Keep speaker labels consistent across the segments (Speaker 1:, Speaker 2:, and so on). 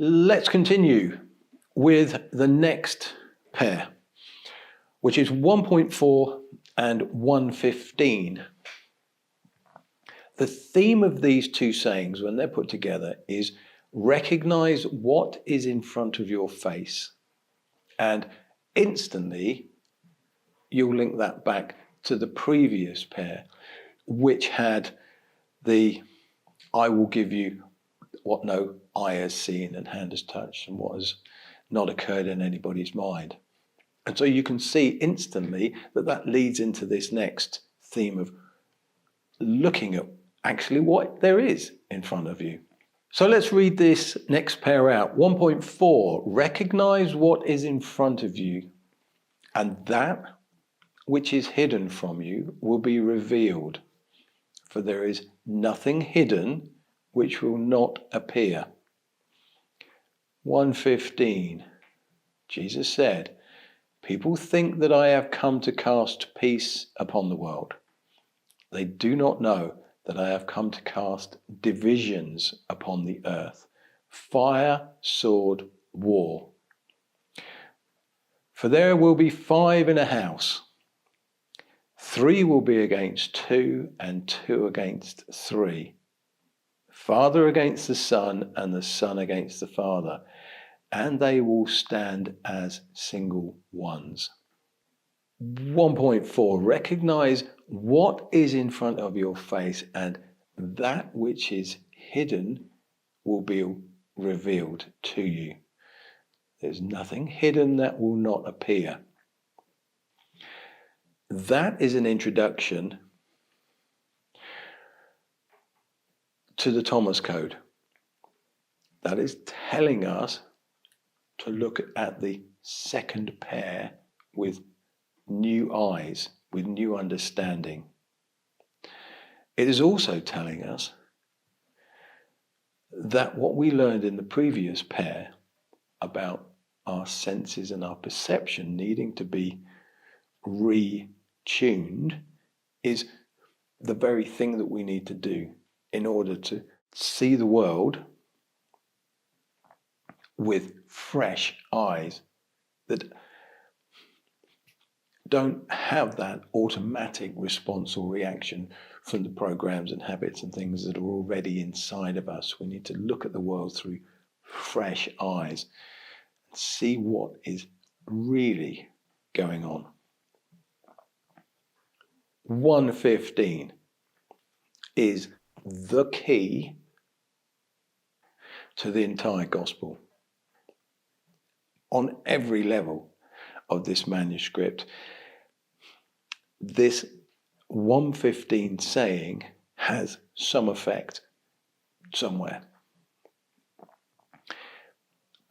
Speaker 1: Let's continue with the next pair, which is 1.4 and 115. The theme of these two sayings, when they're put together, is recognize what is in front of your face. And instantly, you'll link that back to the previous pair, which had the I will give you what no eye has seen and hand has touched and what has not occurred in anybody's mind. And so you can see instantly that that leads into this next theme of looking at actually what there is in front of you. So let's read this next pair out. 1.4, recognize what is in front of you, and that which is hidden from you will be revealed. For there is nothing hidden which will not appear. 115, Jesus said, people think that I have come to cast peace upon the world. They do not know that I have come to cast divisions upon the earth, fire, sword, war. For there will be 5 in a house. 3 will be against 2, and 2 against 3. Father against the son, and the son against the father, and they will stand as single ones. 1.4, recognize what is in front of your face, and that which is hidden will be revealed to you. There's nothing hidden that will not appear. That is an introduction to the Thomas Code. That is telling us to look at the second pair with new eyes, with new understanding. It is also telling us that what we learned in the previous pair about our senses and our perception needing to be retuned is the very thing that we need to do in order to see the world with fresh eyes that don't have that automatic response or reaction from the programs and habits and things that are already inside of us. We need to look at the world through fresh eyes and see what is really going on. 115 is the key to the entire gospel. On every level of this manuscript, this 115 saying has some effect somewhere.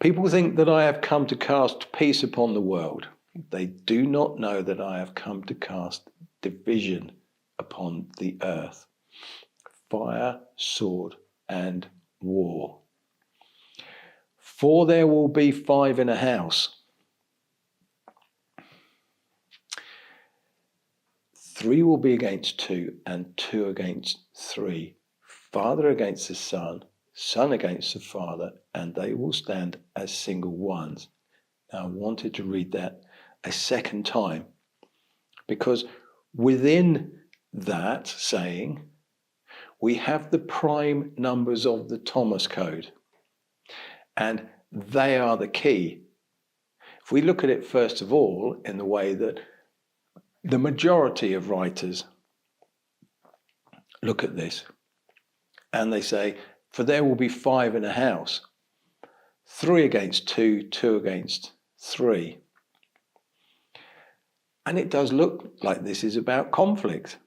Speaker 1: People think that I have come to cast peace upon the world. They do not know that I have come to cast division upon the earth. Fire, sword, and war. For there will be 5 in a house. 3 will be against 2, and 2 against 3. Father against the son, son against the father, and they will stand as single ones. Now, I wanted to read that a second time, because within that saying, we have the prime numbers of the Thomas Code, and they are the key. If we look at it first of all in the way that the majority of writers look at this, and they say, for there will be 5 in a house, 3 against 2, 2 against 3. And it does look like this is about conflict.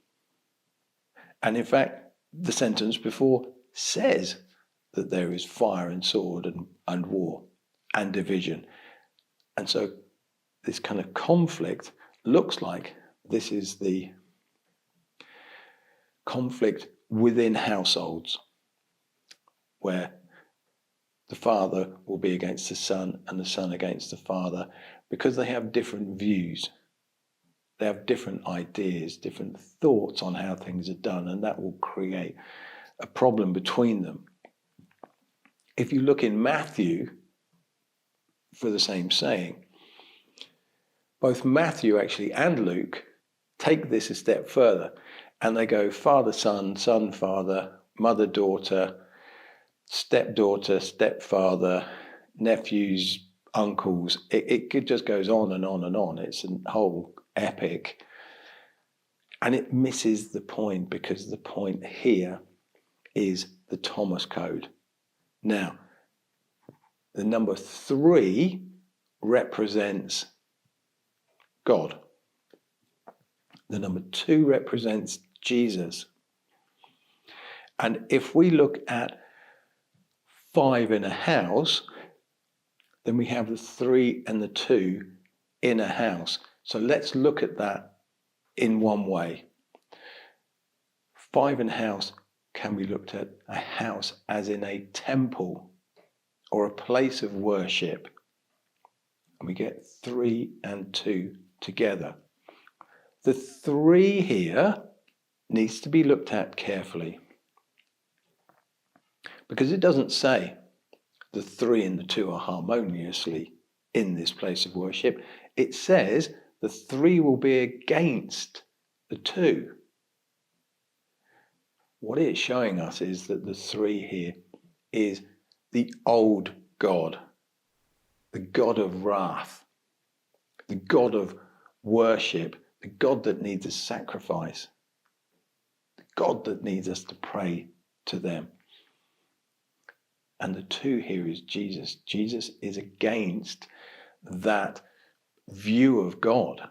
Speaker 1: And in fact, the sentence before says that there is fire and sword and war and division. And so this kind of conflict looks like this is the conflict within households, where the father will be against the son and the son against the father, because they have different views. They have different ideas, different thoughts on how things are done, and that will create a problem between them. If you look in Matthew for the same saying, both Matthew actually and Luke take this a step further, and they go father, son, son, father, mother, daughter, stepdaughter, stepfather, nephews, uncles. It just goes on and on and on. It's a whole epic. And it misses the point, because the point here is the Thomas code. Now, the number 3 represents God. The number 2 represents Jesus. And if we look at 5 in a house, then we have the 3 and the 2 in a house. So let's look at that in one way. 5 in a house can be looked at a house as in a temple or a place of worship. And we get 3 and 2 together. The 3 here needs to be looked at carefully, because it doesn't say the 3 and the 2 are harmoniously in this place of worship. It says the 3 will be against the 2. What it's showing us is that the 3 here is the old God, the God of wrath, the God of worship, the God that needs a sacrifice, the God that needs us to pray to them. And the 2 here is Jesus. Jesus is against that view of God.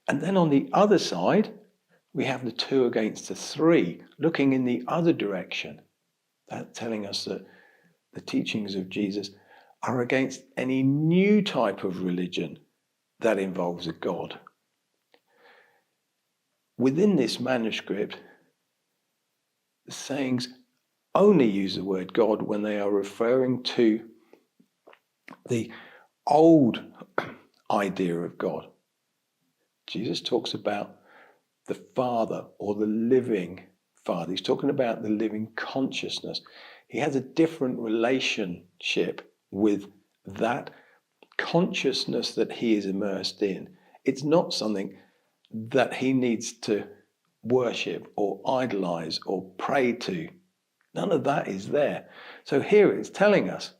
Speaker 1: And then on the other side, we have the 2 against the 3, looking in the other direction. That's telling us that the teachings of Jesus are against any new type of religion that involves a God. Within this manuscript, the sayings only use the word God when they are referring to the old idea of God. Jesus talks about the Father, or the living Father. He's talking about the living consciousness. He has a different relationship with that consciousness that he is immersed in. It's not something that he needs to worship or idolize or pray to. None of that is there. So here it's telling us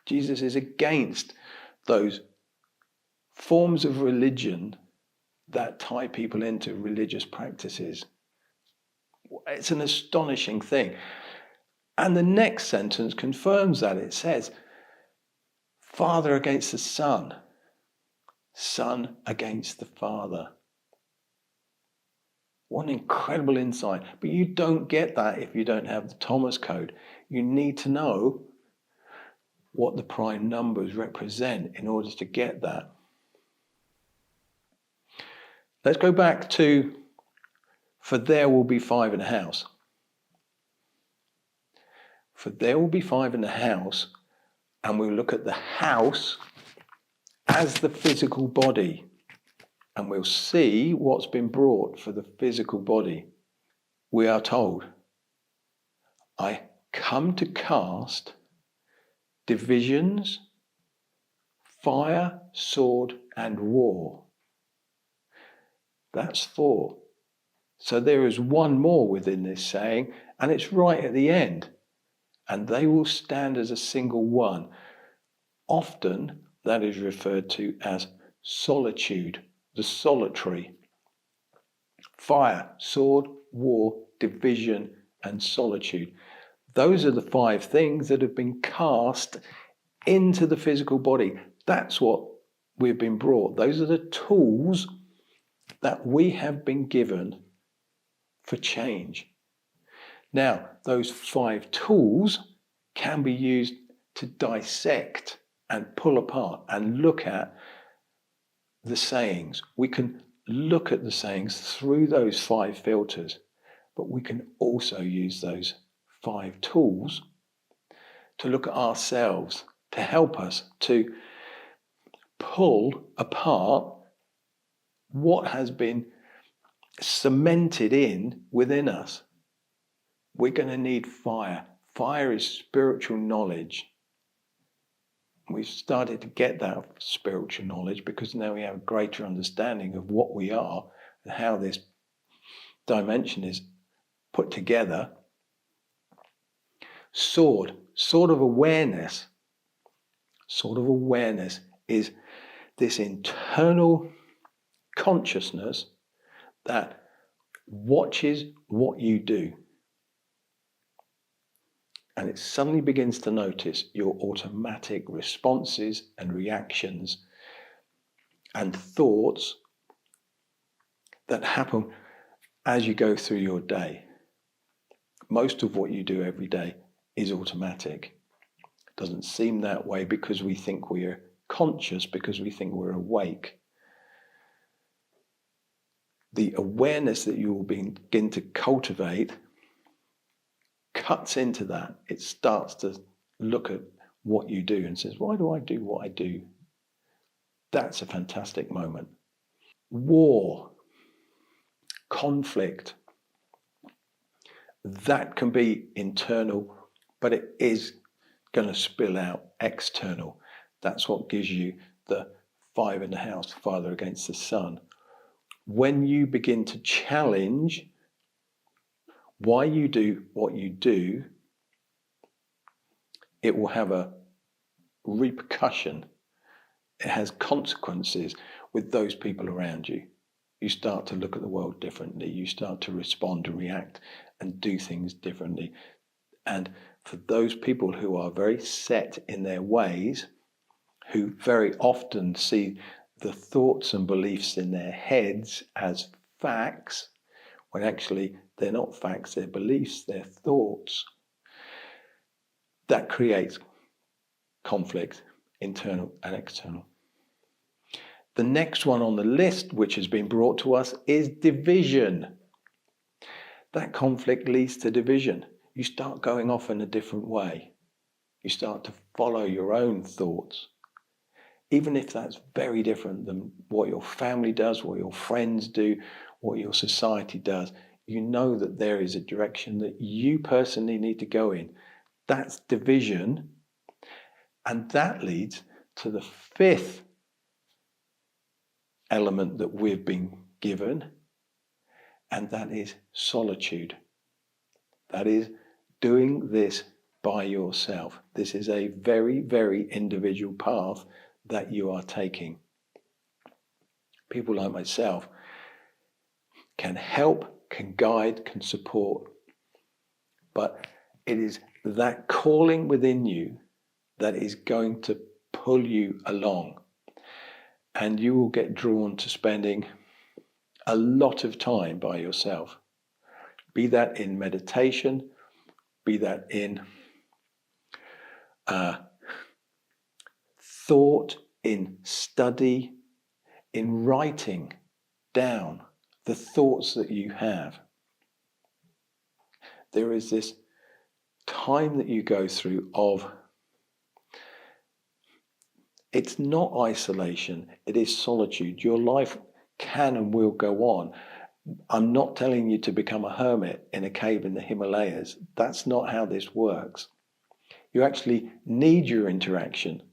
Speaker 1: Jesus is against those forms of religion that tie people into religious practices. It's an astonishing thing. And the next sentence confirms that. It says, Father against the Son, Son against the Father. What an incredible insight. But you don't get that if you don't have the Thomas code. You need to know what the prime numbers represent in order to get that. Let's go back to, for there will be 5 in a house. For there will be 5 in a house, and we'll look at the house as the physical body, and we'll see what's been brought for the physical body. We are told, I come to cast divisions, fire, sword, and war. That's 4. So there is one more within this saying, and it's right at the end. And they will stand as a single one. Often that is referred to as solitude, the solitary. Fire, sword, war, division, and solitude. Those are the 5 things that have been cast into the physical body. That's what we've been brought. Those are the tools that we have been given for change. Now, those 5 tools can be used to dissect and pull apart and look at the sayings. We can look at the sayings through those 5 filters, but we can also use those 5 tools to look at ourselves, to help us to pull apart what has been cemented in within us. We're going to need fire. Fire is spiritual knowledge. We've started to get that spiritual knowledge because now we have a greater understanding of what we are and how this dimension is put together. Sword of awareness. Sword of awareness is this internal consciousness that watches what you do. And it suddenly begins to notice your automatic responses and reactions and thoughts that happen as you go through your day. Most of what you do every day is automatic. It doesn't seem that way because we think we're conscious, because we think we're awake. The awareness that you will begin to cultivate cuts into that. It starts to look at what you do and says, why do I do what I do? That's a fantastic moment. War, conflict, that can be internal, but it is going to spill out external. That's what gives you the 5 in the house, Father against the Son. When you begin to challenge why you do what you do, it will have a repercussion. It has consequences with those people around you. You start to look at the world differently. You start to respond and react and do things differently. And for those people who are very set in their ways, who very often see the thoughts and beliefs in their heads as facts, when actually they're not facts, they're beliefs, they're thoughts, that creates conflict, internal and external. The next one on the list, which has been brought to us, is division. That conflict leads to division. You start going off in a different way. You start to follow your own thoughts, even if that's very different than what your family does, what your friends do, what your society does. You know that there is a direction that you personally need to go in. That's division. And that leads to the 5th element that we've been given, and that is solitude. That is doing this by yourself. This is a very, very individual path that you are taking. People like myself can help, can guide, can support, but it is that calling within you that is going to pull you along. And you will get drawn to spending a lot of time by yourself. Be that in meditation, be that in thought, in study, in writing down the thoughts that you have. There is this time that you go through of, it's not isolation, it is solitude. Your life can and will go on. I'm not telling you to become a hermit in a cave in the Himalayas. That's not how this works. You actually need your interaction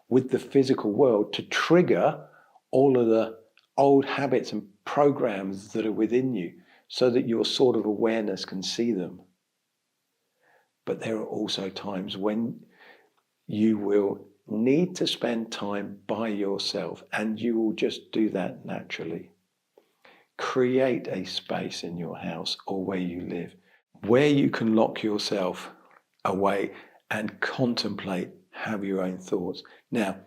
Speaker 1: with the physical world to trigger all of the old habits and programs that are within you so that your sort of awareness can see them. But there are also times when you will need to spend time by yourself, and you will just do that naturally. Create a space in your house or where you live where you can lock yourself away and contemplate, have your own thoughts. Now,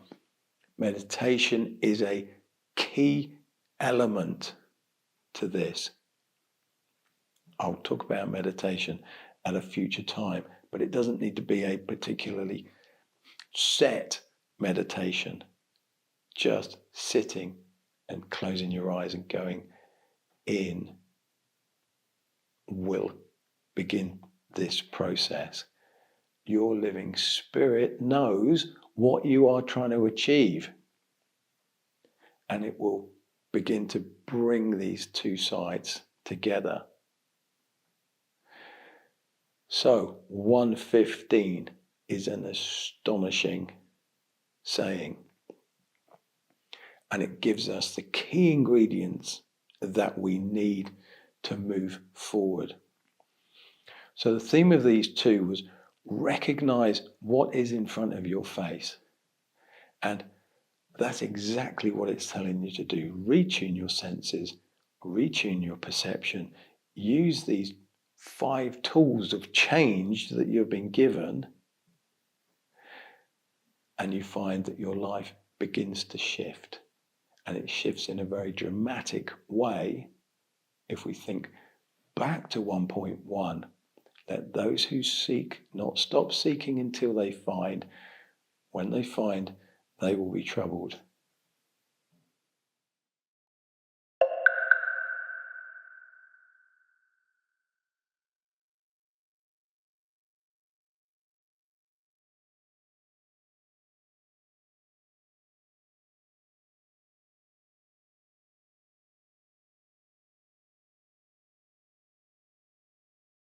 Speaker 1: meditation is a key element to this. I'll talk about meditation at a future time, but it doesn't need to be a particularly set meditation. Just sitting and closing your eyes and going in will begin this process. Your living spirit knows what you are trying to achieve, and it will begin to bring these two sides together. So 115 is an astonishing saying. And it gives us the key ingredients that we need to move forward. So the theme of these two was recognize what is in front of your face. And that's exactly what it's telling you to do. Retune your senses, retune your perception, use these 5 tools of change that you've been given, and you find that your life begins to shift. And it shifts in a very dramatic way. If we think back to 1.1, let those who seek not stop seeking until they find. When they find, they will be troubled.